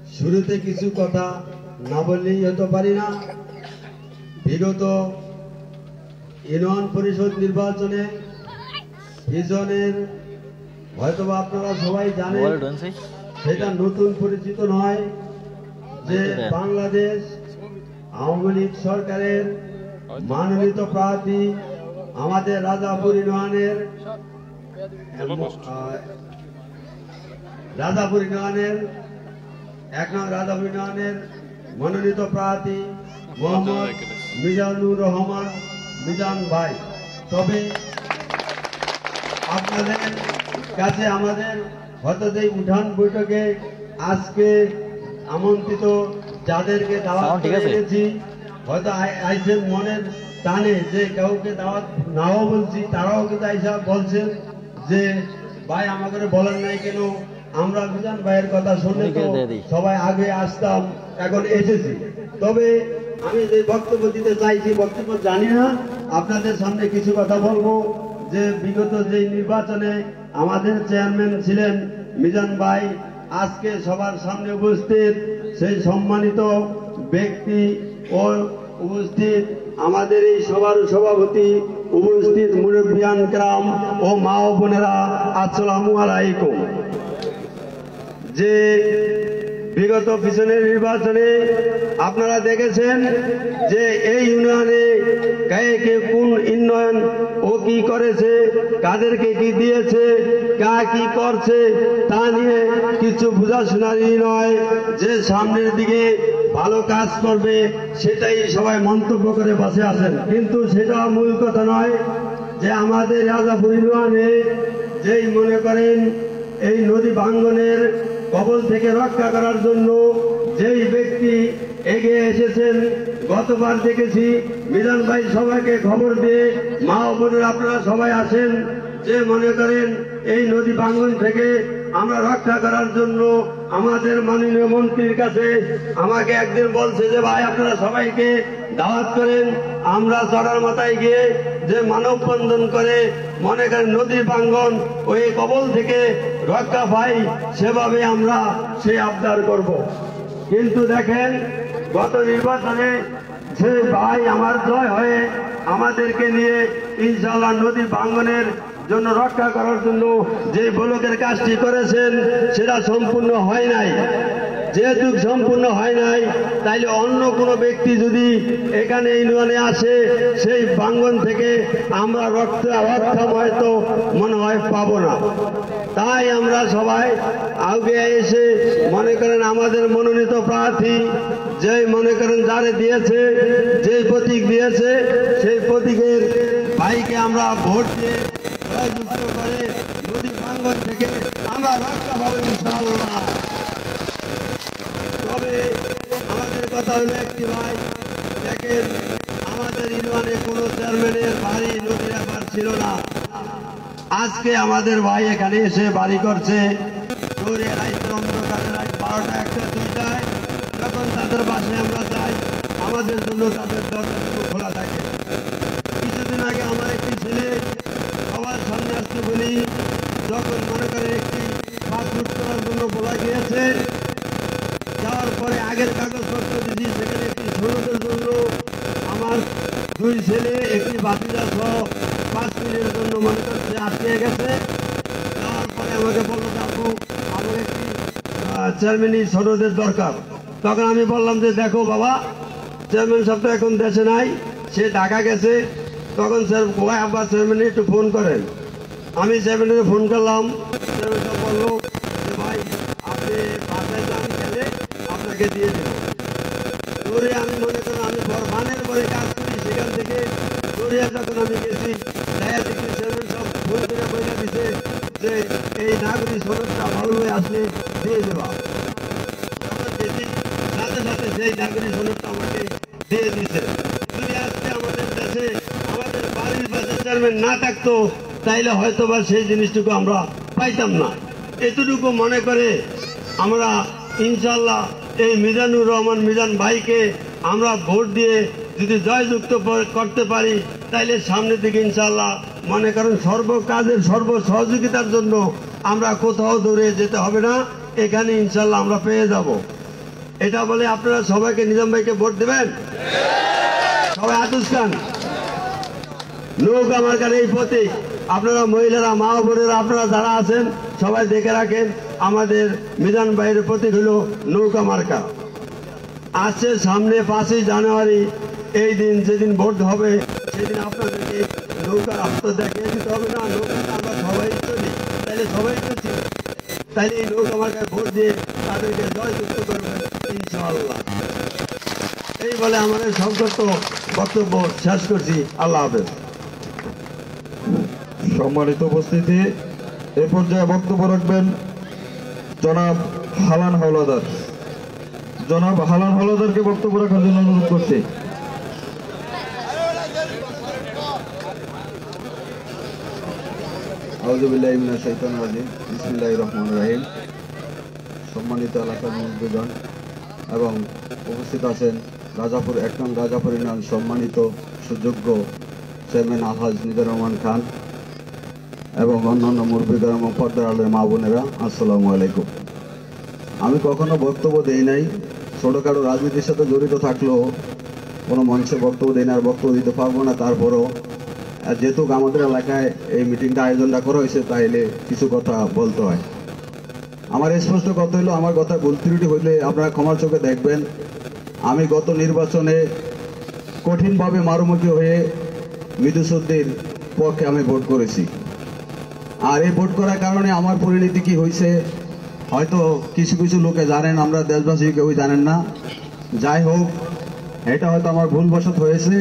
শুরুতে কিছু কথা না বললেই হতে পারি না। বিগত ইউনিয়ন পরিষদ নির্বাচনে ভিশনের হয়তোবা আপনারা সবাই জানেন, সেটা নতুন পরিচিত নয় যে বাংলাদেশ আওয়ামী লীগ সরকারের মনোনীত প্রার্থী আমাদের রাজাপুর ইউনিয়নের রাজাপুর ইউনিয়নের মনোনীত প্রার্থী মোহাম্মদ মিজানুর রহমান মিজান ভাই। তবে আপনাদের কাছে আমাদের হয়তো যে উঠান বৈঠকে আজকে আমন্ত্রিত যাদেরকে দাওয়াত করেছি, হয়তো আইসেন মনের টানে যে কাউকে দাওয়াত নাও বলছি, তারাও কিন্তু আইসা বলছেন যে ভাই আমাকে বলেন নাই কেন, আমরা মিজান ভাইয়ের কথা শুনে তো সবাই আগে আসতাম, এখন এসেছি। তবে আমি যে বক্তব্য দিতে চাইছি, বক্তব্য জানি না, আপনাদের সামনে কিছু কথা বলবো। যে বিগত যে নির্বাচনে আমাদের চেয়ারম্যান ছিলেন মিজান ভাই, আজকে সবার সামনে উপস্থিত সেই সম্মানিত ব্যক্তি ও উপস্থিত আমাদের এই সবার সভাপতি, উপস্থিত মুরব্বিয়ান کرام ও মা ও বোনেরা, আসসালামু আলাইকুম। যে বিগত পিছনের নির্বাচনে আপনারা দেখেছেন যে এই ইউনিয়নে কে কোন উন্নয়ন ও কি করেছে, কাদেরকে কি দিয়েছে, কা কি করছে, তা নিয়ে কিছু বোঝাশোনারই নয়। যে সামনের দিকে ভালো কাজ করবে সেটাই সবাই মন্তব্য করে বসে আছেন, কিন্তু সেটা মূল কথা নয়। যে আমাদের রাজাপুর ইউনিয়নে যেই মনে করেন এই নদী ভাঙ্গনের কবল থেকে রক্ষা করার জন্য যেই ব্যক্তি এগিয়ে এসেছেন, গতবার দেখেছি মিজান ভাই সবাইকে খবর দিয়ে মা ও বোনেরা আপনারা সবাই আসেন, যে মনে করেন এই নদী ভাঙ্গন থেকে আমরা রক্ষা করার জন্য আমাদের মাননীয় মন্ত্রীর কাছে আমাকে একদিন বলছে যে ভাই আপনারা সবাইকে দাওয়াত করেন, আমরা চড়ার মাথায় গিয়ে যে মানববন্ধন করে মনে করেন নদী ভাঙ্গন ওই কবল থেকে রক্ষা পাই, সেভাবে আমরা সেই আবদার করব। কিন্তু দেখেন গত নির্বাচনে যে ভাই আমার জয় হয়ে আমাদেরকে নিয়ে ইনশাআল্লাহ নদী ভাঙ্গনের জন্য রক্ষা করার জন্য যে ব্লকের কাজটি করেছেন সেটা সম্পূর্ণ হয় নাই। যেহেতু সম্পূর্ণ হয় নাই, তাইলে অন্য কোনো ব্যক্তি যদি এখানে ইউনিয়নে আসে, সেই ভাঙ্গন থেকে আমরা রক্ষা হয়তো মনে হয় পাবো না। তাই আমরা সবাই আগে এসে মনে করেন আমাদের মনোনীত প্রার্থী যেই মনে করেন যারে দিয়েছে, যে প্রতীক দিয়েছে, সেই প্রতীকের ভাইকে আমরা ভোট দিয়ে যুক্ত করে নদী ভাঙ্গন থেকে আমরা রক্ষা পাবো ইনশাআল্লাহ। তবে আমাদের কথা হলো একটি ভাই, দেখেন আমাদের ইউনিয়নে কোনো চেয়ারম্যানের বাড়ি নদীর ব্যাপার ছিল না, আজকে আমাদের ভাই এখানে এসে বাড়ি করছে। অন্ধকারে রাত 12টা 1টা 2টায় যখন তাদের বাসায় আমরা যাই, আমাদের জন্য তাদের দরজা খোলা থাকে। কিছুদিন আগে আমার একটি ছেলে সবার সামনে আসতে বলি, যখন মনে করে একটি পাসপোর্ট করার জন্য বলা গিয়েছে, যাওয়ার পরে আগের কাগজপত্র দিয়েছি, সেখানে একটি সনদের জন্য আমার 2 ছেলে একটি বাতিজা সহ 5 মিনিটের জন্য মনে করছে আটকে গেছে। যাওয়ার পরে আমাকে বললো আপু আমার একটি চেয়ারম্যানই সনদের দরকার। তখন আমি বললাম যে দেখো বাবা, চেয়ারম্যান সাহেব তো এখন দেশে নাই, সে ঢাকা গেছে। তখন স্যার ভাই আব্বা চেয়ারম্যানে একটু ফোন করেন। আমি চেয়ারম্যানের ফোন করলাম, চেয়ারম্যান সাহেব বললো যে ভাই আপনি বাসায় যান, গেলে আপনাকে দিয়ে দেব। দৌড়ে আমি মনে করেন আমি বরমানের পরে কাজ করি, সেখান থেকে দৌড়িয়া যখন আমি গেছি, দেখা দেখি চেয়ারম্যান সাহেব ফোন করে বলে দিছে যে এই নাগরিক সনদটা ভালোভাবে আসলে দিয়ে দেওয়া। তখন দেখি সাথে সাথে সেই নাগরিক সনদটা আমাকে দিয়ে দিছে। যদি আজকে আমাদের দেশে আমাদের বাড়ির পাশে চেয়ারম্যান না থাকতো, তাইলে হয়তো বা সেই জিনিসটুকু আমরা পাইতাম না। এতটুকু মনে করে আমরা ইনশাল্লাহ এই মিজানুর রহমান মিজান ভাইকে আমরা ভোট দিয়ে যদি জয়যুক্ত করতে পারি, তাইলে সামনের দিকে ইনশাল্লাহ মনে করেন সর্বকাজের সর্ব সহযোগিতার জন্য আমরা কোথাও দৌড়ে যেতে হবে না, এখানে ইনশাল্লাহ আমরা পেয়ে যাব। এটা বলে আপনারা সবাইকে নিজাম ভাইকে ভোট দেবেন? সবাই আতুস খান নৌকা মার্কার এই প্রতীক। আপনারা মহিলারা, মা বোনেরা, আপনারা যারা আছেন সবাই দেখে রাখেন, আমাদের মিজান ভাইয়ের প্রতীক হলো নৌকা মার্কা। আসছে সামনে 5ই জানুয়ারি, এই দিন যেদিন ভোট হবে সেদিন আপনাদেরকে নৌকার রাস্তা দেখিয়ে দিতে হবে না। নৌকাটা আমরা সবাই চলি, তাইলে সবাই চলছি, তাইলে এই নৌকা মার্কায় ভোট দিয়ে তাদেরকে জয়যুক্ত করবেন ইনশাআল্লাহ। এই বলে আমাদের সংক্ষিপ্ত বক্তব্য শেষ করছি। আল্লাহ হাফেজ। সম্মানিত উপস্থিতি, এ পর্যায়ে বক্তব্য রাখবেন জনাব হালান হাওলাদার। জনাব হালান হাওলাদারকে বক্তব্য রাখার জন্য অনুরোধ করছি। আউযু বিল্লাহি মিনাশ শাইতানির রাজিম। বিসমিল্লাহির রহমানির রহিম। সম্মানিত এলাকার মুরব্বিগণ এবং উপস্থিত আছেন রাজাপুর ১ নং রাজাপুর ইউনিয়ন সম্মানিত সুযোগ্য চেয়ারম্যান আলহাজ নিজার রহমান খান এবং অন্যান্য মুরব্বিগণ এবং পর্দার আলের মা বোনেরা, আসসালামু আলাইকুম। আমি কখনো বক্তব্য দেই নাই, ছোটখাটো রাজনীতির সাথে জড়িত থাকলেও কোনো মঞ্চে বক্তব্য দেই না, আর বক্তব্য দিতে পারবো না। তারপরও যেহেতু আমাদের এলাকায় এই মিটিংটা আয়োজনটা করা হয়েছে, তাইলে কিছু কথা বলতে হয়। আমার স্পষ্ট কথা হলো, আমার কথা ভুল ত্রুটি হইলে আপনারা ক্ষমার চোখে দেখবেন। আমি গত নির্বাচনে কঠিনভাবে মারুমুখী হয়ে মৃদুসুদ্দির পক্ষে আমি ভোট করেছি। আর এই ভোট করার কারণে আমার পরিণতি কি হয়েছে হয়তো কিছু কিছু লোকে জানেন, আমরা দেশবাসী কেউ জানেন না। যাই হোক, এটা হয়তো আমার ভুলবশত হয়েছে।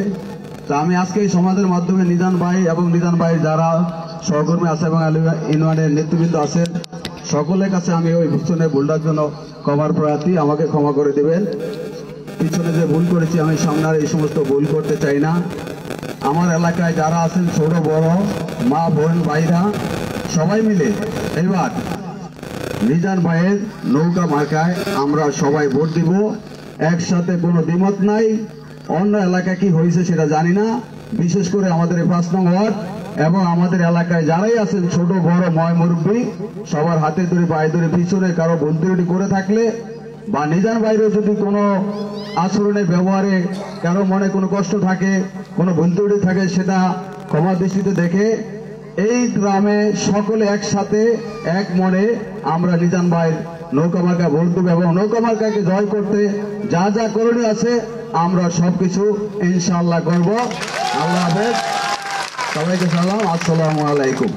তা আমি আজকে এই সমাজের মাধ্যমে নিজান ভাই এবং নিজান ভাই যারা সহকর্মী আছে এবং ইউনিয়নের নেতৃবৃন্দ আছেন সকলের কাছে আমি ওই পিছনে ভুলটার জন্য ক্ষমার প্রার্থী, আমাকে ক্ষমা করে দেবেন। পিছনে যে ভুল করেছি আমি সামনে আর এই সমস্ত ভুল করতে চাই না। আমার এলাকায় যারা আছেন ছোট বড়, মা বোন ভাইরা সবাই মিলে এবার নিজান ভাইয়ের নৌকা মার্কায় আমরা সবাই ভোট দিব। একসাথে কোনো দ্বিমত নাই। অন্য এলাকায় কি হয়েছে সেটা জানি না, বিশেষ করে আমাদের 5 নং ওয়ার্ড এবং আমাদের এলাকায় যারাই আছেন ছোট বড় ময় মুরব্বী সবার হাতে ধরে পায়ে ধরে পিছনে কারো ভুল ত্রুটি করে থাকলে বা নিজান ভাইয়ের যদি কোনো আচরণে ব্যবহারে কারো মনে কোনো কষ্ট থাকে, কোনো ভুল ত্রুটি থাকে, সেটা ক্ষমা দৃষ্টিতে দেখে এই গ্রামে সকলে একসাথে এক মনে আমরা নিজান ভাইয়ের নৌকা মার্কা ভোট দেব এবং নৌকা মার্কাকে জয় করতে যা যা করণীয় আছে আমরা সবকিছু ইনশাআল্লাহ করব। আল্লাহ হাফেজ, সবাইকে সালাম, আসসালামু আলাইকুম।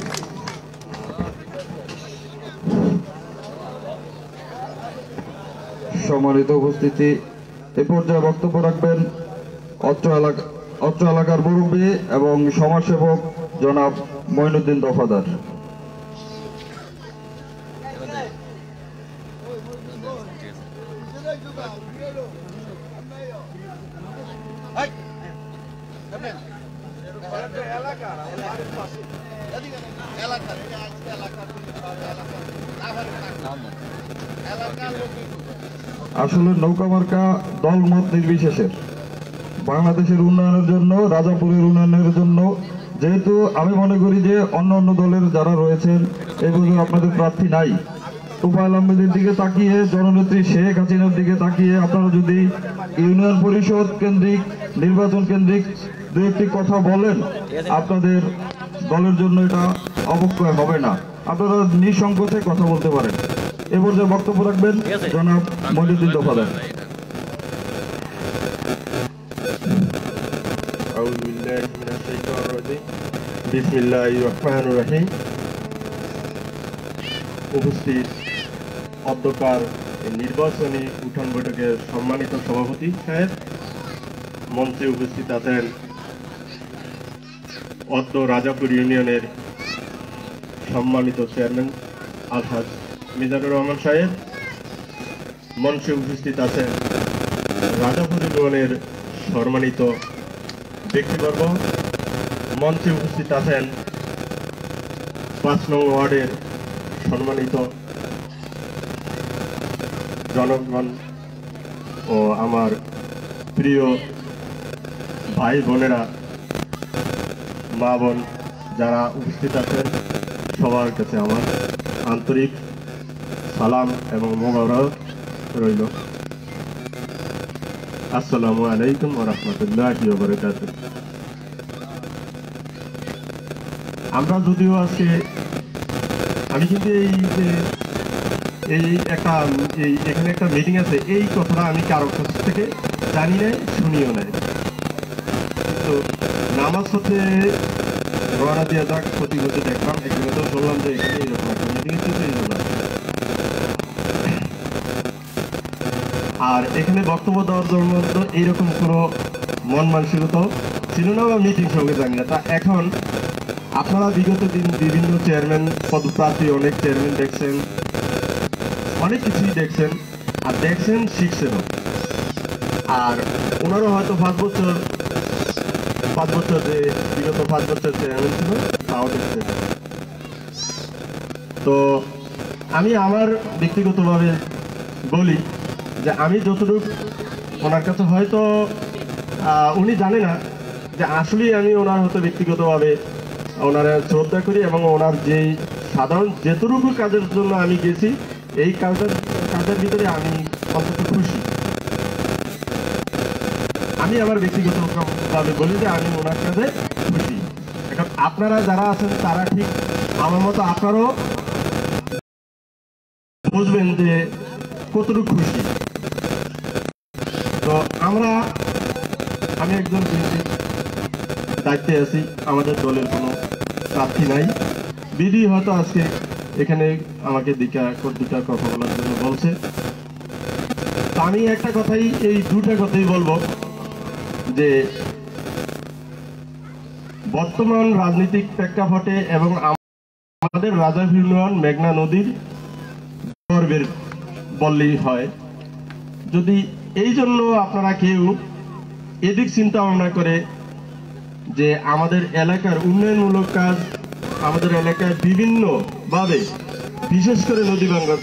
সম্মানিত উপস্থিতি, এ পর্যায়ে বক্তব্য রাখবেন অত্র এলাকার মুরব্বী এবং সমাজসেবক জনাব মঈনুদ্দিন দফাদার। আসলে নৌকা মার্কা দলমত নির্বিশেষের বাংলাদেশের উন্নয়নের জন্য, রাজাপুরের উন্নয়নের জন্য, যেহেতু আমি মনে করি যে অন্য অন্য দলের যারা রয়েছেন এগুলো আপনাদের প্রার্থী নাই। তোফায়েল আহমেদের দিকে তাকিয়ে, জননেত্রী শেখ হাসিনার দিকে তাকিয়ে আপনারা যদি ইউনিয়ন পরিষদ কেন্দ্রিক, নির্বাচন কেন্দ্রিক দু একটি কথা বলেন, আপনাদের দলের জন্য এটা অবক্ষয় হবে না। আপনারা নিঃসংকোচে কথা বলতে পারেন। এবার যে বক্তব্য রাখবেন জনাব মঈনুদ্দিন দফাদার। বিসমিল্লাহির রহমানির রহিম। উপস্থিত অধ্যকার নির্বাচনী উঠান বৈঠকের সম্মানিত সভাপতি সাহেব, মঞ্চে উপস্থিত আছেন অত্র রাজাপুর ইউনিয়নের সম্মানিত চেয়ারম্যান আলহাজ মিজানুর রহমান সাহেব, মঞ্চে উপস্থিত আছেন রাজাপুর ইউনিয়নের সম্মানিত ব্যক্তিবর্গ, মঞ্চে উপস্থিত আছেন 5 নং ওয়ার্ডের সম্মানিত জনগণ ও আমার প্রিয় ভাই বোনেরা, মা বোন যারা উপস্থিত আছেন সবার কাছে আমার আন্তরিক সালাম এবং মোবারক রইল। আসসালামু আলাইকুম ওয়া রাহমাতুল্লাহি ওয়া বারাকাতুহু। আমরা যদিও আজকে আমি কিন্তু এখানে একটা মিটিং আছে, এই কথাটা আমি কারো কাছ থেকে জানি নাই, শুনিও নাই। তো নামাজ হতে রওনা দিয়ে যাক, প্রতি বছর দেখলাম, একদিনে তো শুনলাম যে এখানে এইরকম একটা মিটিং হচ্ছে, এই জন্য। আর এখানে বক্তব্য দেওয়ার জন্য তো এইরকম কোনো মন মানসিকতা ছিল না বা মিটিং সঙ্গে জানি না। তা এখন আপনারা বিগত দিন বিভিন্ন চেয়ারম্যান পদপ্রার্থী, অনেক চেয়ারম্যান দেখছেন, অনেক কিছুই দেখছেন, আর দেখছেন শিখছেনও। আর ওনারও হয়তো 5 বছর যে বিগত 5 বছর চেয়ারম্যান ছিল তাও দেখছেন। তো আমি আমার ব্যক্তিগতভাবে বলি যে আমি যতটুকু ওনার কাছে হয়তো উনি জানে না যে আসলেই আমি ওনার হয়তো ব্যক্তিগতভাবে ওনার শ্রদ্ধা করি, এবং ওনার যেই সাধারণ যেটুকু কাজের জন্য আমি গেছি, এই কাজের ভিতরে আমি অন্তত খুশি। আমি আমার ব্যক্তিগতভাবে বলি যে আমি ওনার কাজে খুশি। এখন আপনারা যারা আছেন তারা ঠিক আমার মতো আপনারাও বুঝবেন যে কতটুকু খুশি। তো আমি একজন বিএনপির দায়িত্বে আছি, আমাদের দলের কোনো প্রার্থী নাই। বিডি হয়তো আজকে এখানে আমাকে দুটা কথা বলার জন্য বলছে। তো আমি এই দুটা কথাই বলবো যে বর্তমান রাজনৈতিক প্রেক্ষাপটে এবং আমাদের রাজাপুর ইউনিয়ন মেঘনা নদীর গর্বের বললেই হয়। যদি এই জন্য আপনারা কেউ এদিক চিন্তা ভাবনা করে যে আমাদের এলাকার উন্নয়নমূলক কাজ, আমাদের এলাকায় বিভিন্নভাবে, বিশেষ করে নদী ভাঙ্গন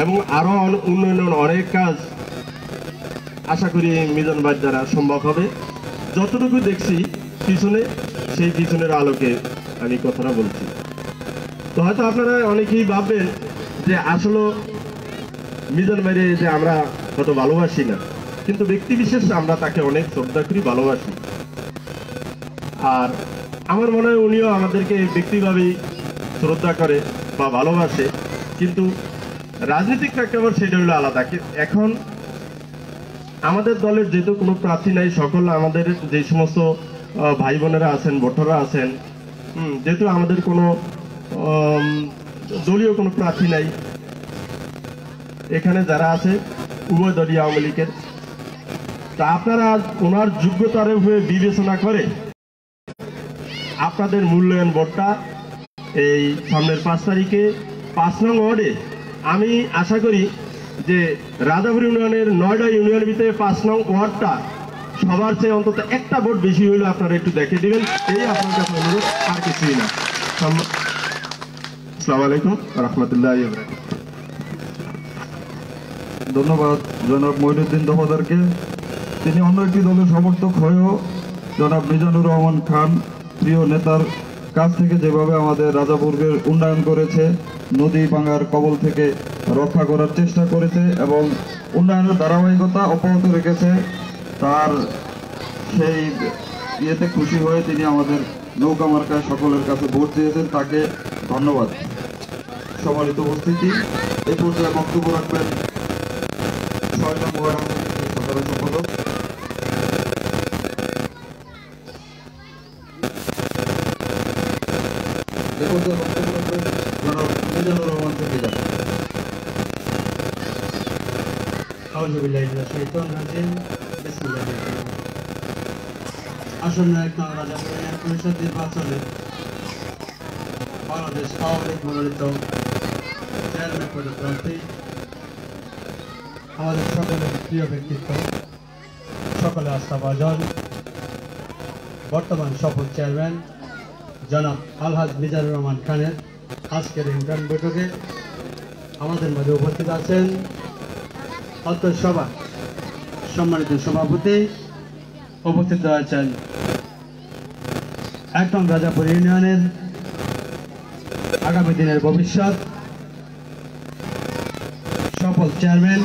এবং আরো উন্নয়নের অনেক কাজ আশা করি মিজান ভাই দ্বারা সম্ভব হবে। যতটুকু দেখছি পিছনে, সেই পিছনের আলোকে আমি কথাটা বলছি। তো হয়তো আপনারা অনেকেই ভাববেন যে আসলে মিজান ভাইরে যে আমরা হয়তো ভালোবাসি না, কিন্তু ব্যক্তি বিশেষ আমরা তাকে অনেক শ্রদ্ধা করি, ভালোবাসি। আর আমার মনে হয় উনিও আমাদেরকে ব্যক্তিভাবেই শ্রদ্ধা করে বা ভালোবাসে, কিন্তু রাজনৈতিক প্রেক্ষাপট সেটা হলো আলাদা। এখন আমাদের দলের যেহেতু কোনো প্রার্থী নাই, সকল আমাদের যে সমস্ত ভাই বোনেরা আছেন, ভোটাররা আছেন, যেহেতু আমাদের কোনো দলীয় কোনো প্রার্থী নাই, এখানে যারা আছে উভয় দলীয় আওয়ামী লীগের, তা আপনারা ওনার যোগ্যতার উপরে বিবেচনা করে আপনাদের মূল্যায়ন ভোটটা এই সামনের 5 তারিখে 5 নং ওয়ার্ডে, আমি আশা করি যে রাজাপুর ইউনিয়নের 9টা ইউনিয়নের ভিতরে 5 নং ওয়ার্ডটা সবার চেয়ে অন্তত একটা ভোট বেশি হইলে আপনারা একটু দেখে দিবেন, এই আপনার কাছে অনুরোধ, আর কিছুই না। আসসালামু আলাইকুম ওয়া রাহমাতুল্লাহি ওয়া বারাকাতুহু। ধন্যবাদ জনাব মঈনুদ্দিন দফাদারকে। তিনি অন্য একটি দলের সমর্থক হয়েও জনাব মিজানুর রহমান খান প্রিয় নেতার কাছ থেকে যেভাবে আমাদের রাজাপুরের উন্নয়ন করেছে, নদী ভাঙার কবল থেকে রক্ষা করার চেষ্টা করেছে এবং উন্নয়নের ধারাবাহিকতা অব্যাহত রেখেছে, তার সেই ইয়েতে খুশি হয়ে তিনি আমাদের নৌকা মার্কায় সকলের কাছে ভোট দিয়েছেন, তাকে ধন্যবাদ। সম্মানিত উপস্থিতি, এই পর্যায়ে বক্তব্য রাখবেন 6 নং ওয়ার্ড সাধারণ সম্পাদক মিজানুর রহমান থেকে যাবেন। আসন্ন 1 নং রাজাপুর ইউনিয়ন পরিষদ নির্বাচনে বাংলাদেশ আওয়ামী লীগ মনোনীত চেয়ারম্যান পদপ্রার্থী আমাদের সকলের প্রিয় ব্যক্তিত্ব, সকলে আস্থাভাজন, বর্তমান সফল চেয়ারম্যান জনাব আলহাজ মিজানুর রহমান খানের আজকের ইউনিয়ন বৈঠকে আমাদের মধ্যে উপস্থিত আছেন অত্র সভা সম্মানিত সভাপতি, উপস্থিত রয়েছেন 1 নং রাজাপুর ইউনিয়নের আগামী দিনের ভবিষ্যৎ সফল চেয়ারম্যান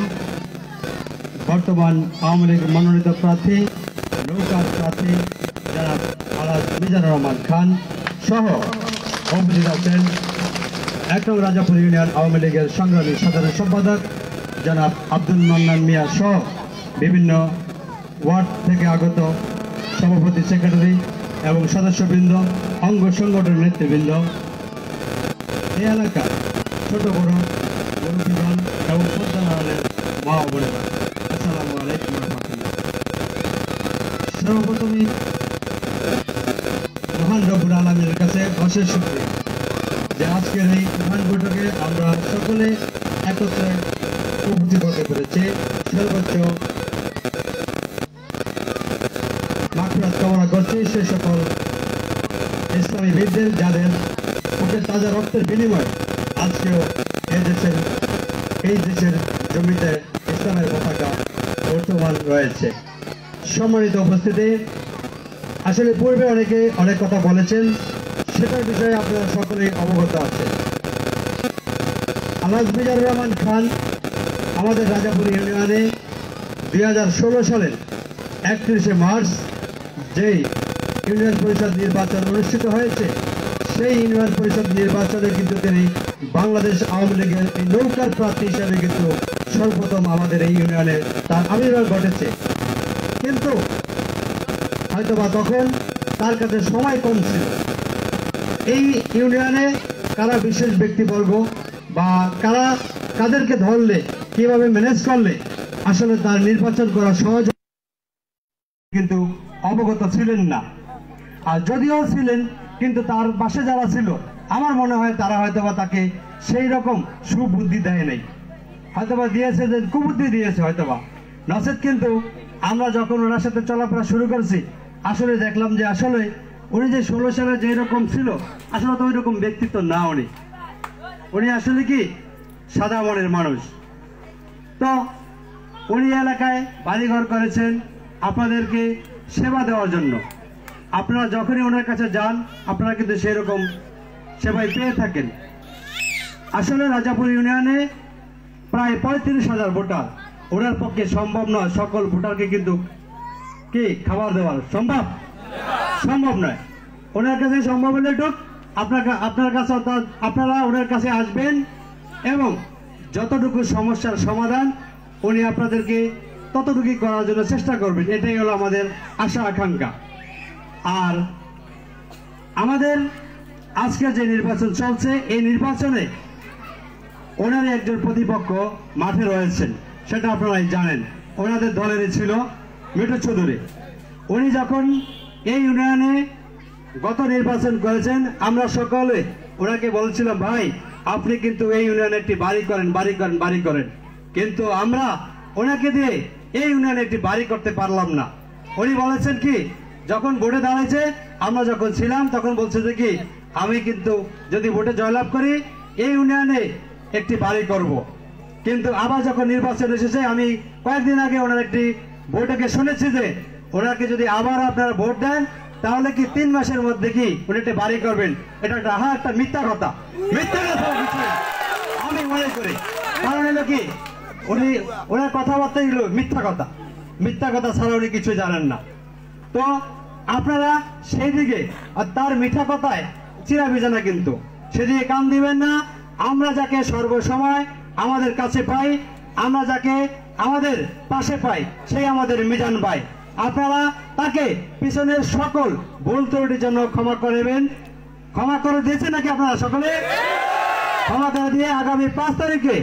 বর্তমান আওয়ামী লীগ মনোনীত প্রার্থী নৌকার প্রার্থী জনাব আলহাজ মিজানুর রহমান খান সহ উপস্থিত আছেন ১ নং রাজাপুর ইউনিয়ন আওয়ামী লীগের সংগ্রামী সাধারণ সম্পাদক জনাব আব্দুল মান্নান মিয়া সহ বিভিন্ন ওয়ার্ড থেকে আগত সভাপতি সেক্রেটারি এবং সদস্যবৃন্দ অঙ্গ সংগঠনের নেতৃবৃন্দ এই এলাকার ছোট বড় মুরব্বীগণ এবং পদ্মানালের মা ও বোনেরা, আসসালামু আলাইকুম রহমতুল্লাহ। সর্বপ্রথমে মহান রব্বুল আলামিনের কাছে অশেষ শুকরিয়া যে আজকের এই মহান বৈঠকে আমরা সকলে একত্রে উপস্থিত হতে পেরেছি। সর্বোচ্চ মাগফিরাত কামনা করছি সে সকল ইসলামী বীরদের যাদের বুকের তাজা রক্তের বিনিময়ে আজকেও এই দেশের জমিতে ইসলামের পতাকা বর্তমান রয়েছে। সম্মানিত উপস্থিতি, আসলে পূর্বে অনেকে অনেক কথা বলেছেন, সেটার বিষয়ে আপনারা সকলেই অবগত আছেন। আলহাজ মিজানুর রহমান খান আমাদের রাজাপুর ইউনিয়নে 2016 সালের 31শে মার্চ যেই ইউনিয়ন পরিষদ নির্বাচন অনুষ্ঠিত হয়েছে, সেই ইউনিয়ন পরিষদ নির্বাচনে কিন্তু তিনি বাংলাদেশ আওয়ামী লীগের এই নৌকার প্রার্থী হিসাবে কিন্তু সর্বপ্রথম আমাদের এই ইউনিয়নে তার আবির্ভাব ঘটেছে। কিন্তু হয়তোবা তখন তার কাছে সময় কম ছিল। এই ইউনিয়নে কারা বিশেষ ব্যক্তিবর্গ বা কাদেরকে ধরলে কিভাবে ম্যানেজ করলে আসলে তার নির্বাচন করা সহজ কিন্তু অবগত ছিলেন না। আর যদিও ছিলেন, কিন্তু তার পাশে যারা ছিল আমার মনে হয় তারা হয়তোবা তাকে সেই রকম সুবুদ্ধি দেয় নাই, হয়তোবা দিয়েছে যে কুবুদ্ধি দিয়েছে হয়তোবা নচেত। কিন্তু আমরা যখন ওনার সাথে চলাফেরা শুরু করছি আসলে দেখলাম যে আসলে উনি যে 16 সালে যে রকম ছিল আসলে তো ওই রকম ব্যক্তিত্ব না। উনি আসলে কি সাদা মনের মানুষ। তো উনি এলাকায় বাড়িঘর করেছেন আপনাদেরকে সেবা দেওয়ার জন্য। আপনারা যখনই ওনার কাছে যান আপনারা কিন্তু সেই রকম সেবাই পেয়ে থাকেন। আসলে রাজাপুর ইউনিয়নে প্রায় 35,000 ভোটার, ওনার পক্ষে সম্ভব নয় সকল ভোটারকে কিন্তু কি খাবার দেওয়ার সম্ভব নয়। ওনার কাছে সম্ভব হলে আপনার কাছে আপনারা ওনার কাছে আসবেন এবং যতটুকু সমস্যার সমাধান উনি আপনাদেরকে ততটুকু করার জন্য চেষ্টা করবেন। এটাই হলো আমাদের আশা আকাঙ্ক্ষা। আর আমাদের আজকে যে নির্বাচন চলছে, এই নির্বাচনে ওনার একজন প্রতিপক্ষ মাঠে রয়েছেন, সেটা আপনারাই জানেন। ওনাদের দলেরই ছিল মিঠু চৌধুরী। উনি যখন এই ইউনিয়নে গত নির্বাচন করেছেন আমরা সকলে ওনাকে বলছিলাম, ভাই আপনি কিন্তু এই ইউনিয়নে একটি বাড়ি করেন। কিন্তু আমরা ওনাকে দিয়ে এই ইউনিয়নে একটি বাড়ি করতে পারলাম না। উনি বলেছেন কি, যখন ভোটে দাঁড়াইছে আমরা যখন ছিলাম তখন বলছে যে কি আমি কিন্তু যদি ভোটে জয়লাভ করি এই ইউনিয়নে একটি বাড়ি করব। কিন্তু আবার যখন নির্বাচন এসেছে আমি কয়েকদিন আগে ওনার একটি বৈঠকে শুনেছি যে ওনাকে যদি আবার আপনারা ভোট দেন তাহলে কি 3 মাসের মধ্যে কি উনি একটা বাড়ি করবেন। এটা একটা মিথ্যা কথা আমি মনে করি। কারণ হলো কি ওনার কথাবার্তা হলো মিথ্যা কথা ছাড়া উনি কিছু জানেন না। তো আপনারা সেই দিকে তার মিঠা কথায় চিরাভিজা না, কিন্তু সেদিকে কান দিবেন না। আমরা যাকে সর্বসময় আমাদের কাছে পাই, আমরা যাকে আমাদের পাশে পাই, সেই আমাদের মিজান ভাই। আপনারা তাকে পিছনের সকল ভুল ত্রুটির জন্য ক্ষমা করবেন। ক্ষমা করে দিয়েছেন নাকি আপনারা সকলে? ক্ষমা করে দিয়ে আগামী 5 তারিখে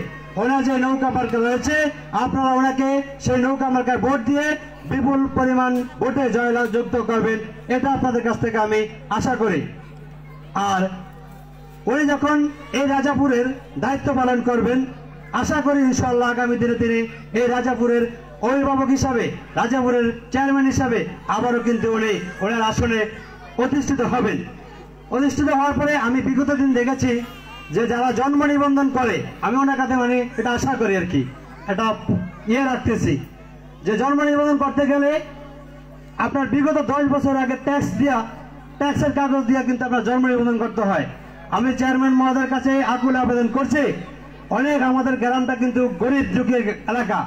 ওনার যে নৌকা মার্কা রয়েছে আপনারা ওনাকে সেই নৌকা মার্কায় ভোট দিয়ে বিপুল পরিমাণ ভোটে জয়লাভ যুক্ত করবেন, এটা আপনাদের কাছ থেকে আমি আশা করি। আর উনি যখন এই রাজাপুরের দায়িত্ব পালন করবেন আশা করি ইনশাআল্লাহ আগামী দিনে তিনি এই রাজাপুরের অভিভাবক হিসাবে, রাজাপুরের চেয়ারম্যান হিসাবে আবারও কিন্তু উনি ওনার আসনে প্রতিষ্ঠিত হবেন। প্রতিষ্ঠিত হওয়ার পরে আমি বিগত দিন দেখেছি যে যারা জন্ম নিবন্ধন করে, আমি ওনার কাছে মানে এটা আশা করি আর কি, এটা রাখতেছি যে জন্ম নিবন্ধন করতে গেলে আপনার বিগত 10 বছর আগে ট্যাক্সের কাগজ দিয়ে কিন্তু আপনার জন্ম নিবন্ধন করতে হয়। আমি চেয়ারম্যান মহোদয়ের কাছে আকুল আবেদন করছি, অনেক আমাদের গ্রামটা কিন্তু গরিব দুঃখের এলাকা,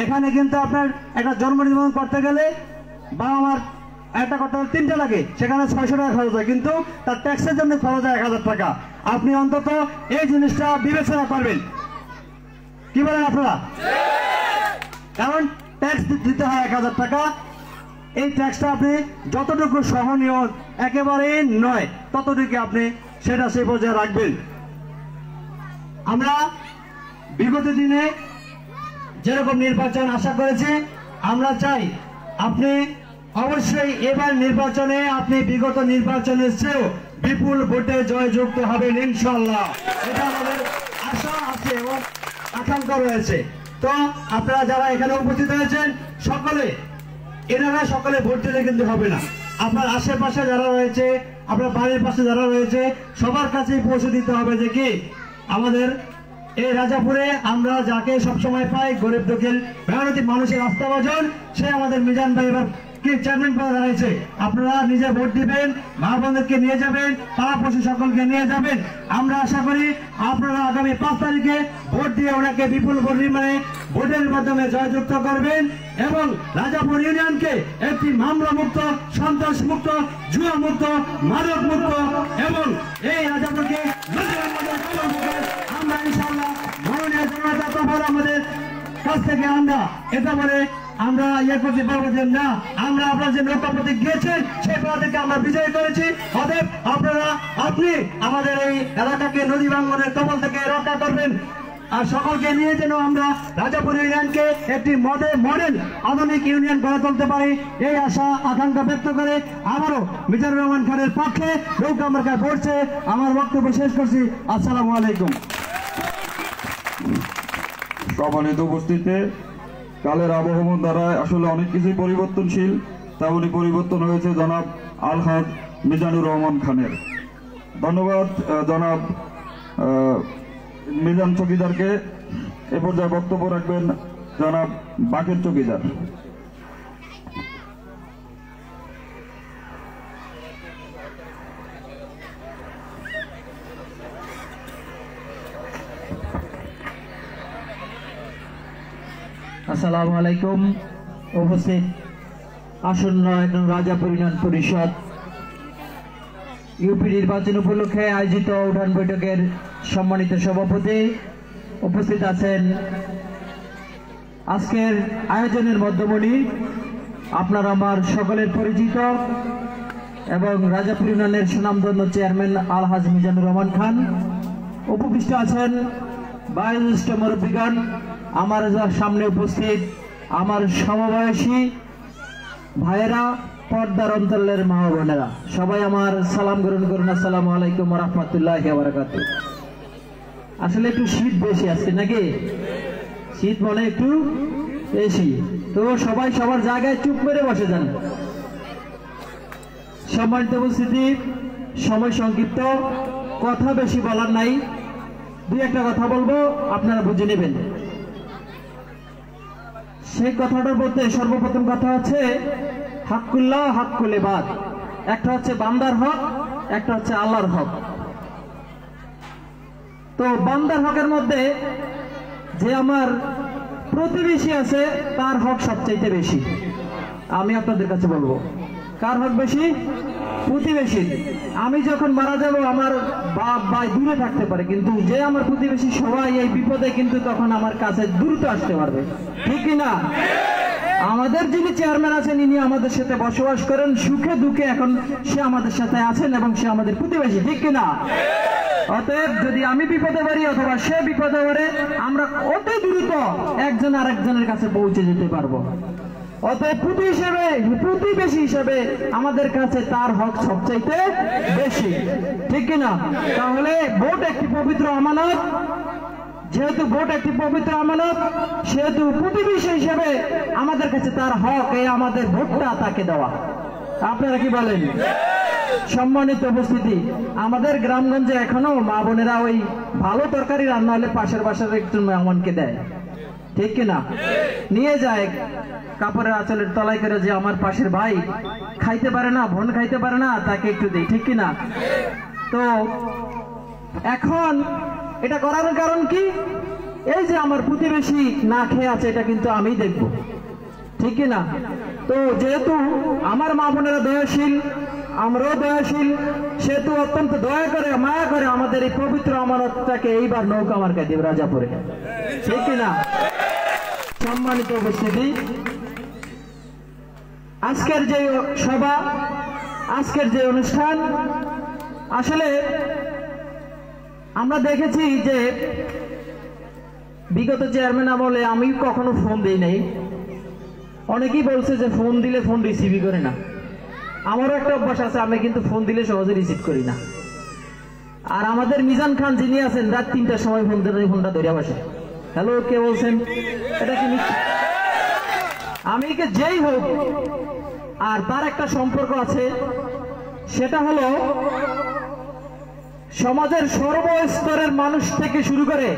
এখানে কিন্তু আপনার একটা জন্ম নিবন্ধন করতে গেলে বাবা মার একটা করতে গেলে 3টা লাগে, সেখানে 600 টাকা খরচ হয়, কিন্তু তার ট্যাক্সের জন্য খরচ হয় 1000 টাকা। আপনি অন্তত এই জিনিসটা বিবেচনা করবেন, কি বলেন আপনারা? কারণ ট্যাক্স দিতে হয় 1000 টাকা। এই ট্যাক্সটা আপনি যতটুকু সহনীয় একেবারে নয় ততটুকু আপনি সেটা সেই পর্যায়ে রাখবেন। আমরা বিগত দিনে যেরকম নির্বাচন আশা করেছি, আমরা চাই আপনি অবশ্যই এবার নির্বাচনে আপনি বিগত নির্বাচনের চেয়েও বিপুল ভোটে জয়যুক্ত হবেন ইনশাআল্লাহ। এটা আমাদের আশা আছে এবং আকাঙ্ক্ষা রয়েছে। তো আপনারা যারা এখানে উপস্থিত হয়েছেন সকলে, এনারা সকলে ভোট দিলে কিন্তু হবে না। আপনার আশেপাশে যারা রয়েছে, আপনার বাড়ির পাশে যারা রয়েছে, সবার কাছেই পৌঁছে দিতে হবে যে কি আমাদের এই রাজাপুরে আমরা যাকে সবসময় পাই, গরিব দুঃখের মেহনতি মানুষের আস্থাভাজন, সে আমাদের মিজান ভাই এবার কি চেয়ারম্যান পদে দাঁড়িয়েছে। আপনারা নিজে ভোট দিবেন, মা বোনদেরকে নিয়ে যাবেন, পাড়া পশু সকলকে নিয়ে যাবেন। আমরা আশা করি আপনারা আগামী 5 তারিখে ভোট দিয়ে ওনাকে বিপুল পরিমাণে ভোটের মাধ্যমে জয়যুক্ত করবেন এবং রাজাপুর ইউনিয়নকে একটি মামলা মুক্ত, সন্ত্রাস মুক্ত, জুয়া মুক্ত, মাদক মুক্ত এবং এই রাজাপুরকে আমরা ইনশাআল্লাহ মাননীয় জনতা তফার আমাদের কাছ থেকে আমরা এটা বলে আমরা ইয়ে করতে পারবো যে না, আমরা আপনার যে নৌকা প্রতীক গিয়েছেন সেই প্রতীককে আমরা বিজয় করেছি। অতএব আপনি আমাদের এই এলাকাকে নদী ভাঙ্গনের কবল থেকে রক্ষা করবেন আর সকলকে নিয়ে যেন আমরা রাজাপুর ইউনিয়নকে একটি মডেল আধুনিক ইউনিয়ন গড়ে তুলতে পারি, এই আশা আকাঙ্ক্ষা ব্যক্ত করে আবারও মিজানুর রহমান খানের পক্ষে নৌকা মার্কায় পড়ছে আমার বক্তব্য শেষ করছি। আসসালামু আলাইকুম। সম্মানিত উপস্থিতি, কালের আবহাওয়া দ্বারা আসলে অনেক কিছুই পরিবর্তনশীল, তেমনই পরিবর্তন হয়েছে জনাব আলহাজ মিজানুর রহমান খানের। ধন্যবাদ জনাব মিজান চৌকিদারকে। এ পর্যায়ে বক্তব্য রাখবেন জনাব বাকের চৌকিদার। আসসালামু আলাইকুম। উপস্থিত আসন্ন একজন রাজাপুর ইউনিয়ন পরিষদ ইউপি নির্বাচন উপলক্ষে আয়োজিত উঠান বৈঠকের সম্মানিত সভাপতি, উপস্থিত আছেন আজকের আয়োজনের মধ্যমণি, আপনার আমার সকলের পরিচিত এবং রাজাপুর ইউনিয়নের সুনামধন্য চেয়ারম্যান আলহাজ মিজানুর রহমান খান। উপবিষ্ট আছেন বয়োজ্যেষ্ঠ মুরব্বীগণ, আমার সামনে উপস্থিত আমার সমবয়সী ভাইয়েরা, পর্দার অন্তরের মা বোনেরা, সবাই আমার সালাম গ্রহণ করুন। আসসালামু আলাইকুম ওয়া রাহমাতুল্লাহি ওয়া বারাকাতুহু। আসলে একটু শীত বেশি আছে নাকি? শীত মানে একটু বেশি, তো সবাই সবার জায়গায় চুপ মেরে বসে যান। সম্মানিত উপস্থিতি, সময় সংক্ষিপ্ত, কথা বেশি বলার নাই, দুই একটা কথা বলবো, আপনারা বুঝে নেবেন। সেই কথাটার মধ্যে সর্বপ্রথম কথা হচ্ছে হাক্কুল্লাহ হাক্কুল ইবাদ। একটা হচ্ছে বান্দার হক, একটা হচ্ছে আল্লাহর হক। তো বান্দার হকের মধ্যে যে আমার প্রতিবেশী আছে তার হক সবচাইতে বেশি। আমি আপনাদের কাছে বলবো, কার হক বেশি? প্রতিবেশী। আমি যখন মারা যাব আমার বাপ ভাই দূরে থাকতে পারে, কিন্তু যে আমার প্রতিবেশী সবাই এই বিপদে কিন্তু তখন আমার কাছে দ্রুত আসতে পারবে, ঠিক কিনা? আমাদের যিনি চেয়ারম্যান আছেন ইনি আমাদের সাথে বসবাস করেন, সুখে দুঃখে এখন সে আমাদের সাথে আছেন এবং সে আমাদের প্রতিবেশী, ঠিক কিনা? অতএব যদি আমি বিপদে পারি অথবা সে বিপদে পারে, আমরা অতি দ্রুত একজন আরেকজনের কাছে পৌঁছে যেতে পারবো। অতএব প্রতিবেশী হিসেবে আমাদের কাছে তার হক সবচাইতে বেশি, ঠিক কিনা? তাহলে ভোট একটি পবিত্র আমানত, যেহেতু ভোট একটি পবিত্র আমানত, সেহেতু প্রতিবেশী হিসেবে আমাদের কাছে তার হক এই আমাদের ভোটটা তাকে দেওয়া। আপনারা কি বলেন? সম্মানিত উপস্থিতি, আমাদের গ্রামগঞ্জে এখনো মা বোনেরা ওই ভালো তরকারি রান্না হলে পাশের বাসার একজন মেহমানকে দেয়, ঠিক কিনা? নিয়ে যায় কাপড়ের আঁচলের তলায় করে, যে আমার পাশের ভাই খাইতে পারে না, বোন খাইতে পারে না, তাকে একটু দেই, ঠিক কিনা? তো এখন এটা করার কারণ কি? এই যে আমার প্রতিবেশী না খেয়ে আছে এটা কিন্তু আমি দেখব, ঠিক কিনা? তো যেহেতু আমার মা বোনেরা দয়াশীল, আমরাও দয়াশীল, সেহেতু অত্যন্ত দয়া করে মায়া করে আমাদের এই পবিত্র আমানতটাকে এইবার নৌকা মার্কা দিব রাজাপুরে, ঠিক কিনা? সম্মানিত উপস্থিতি, আজকের যে সভা, আজকের যে অনুষ্ঠান, আসলে আমরা দেখেছি যে বিগত চেয়ারম্যান আমলে আমি কখনো ফোন দিই নাই। অনেকেই বলছে যে ফোন দিলে ফোন রিসিভই করে না। আমারও একটা অভ্যাস আছে, আমি কিন্তু ফোন দিলে সহজে রিসিভ করি না। আর আমাদের মিজান খান যিনি আছেন, রাত 3টার সময় ফোন দিলে ফোনটা ধরে বসে, হ্যালো কে বলছেন, এটা কি আমি কে যেই হোক। আর তার একটা সম্পর্ক আছে, সেটা হলো সমাজের সর্বস্তরের মানুষ থেকে শুরু করে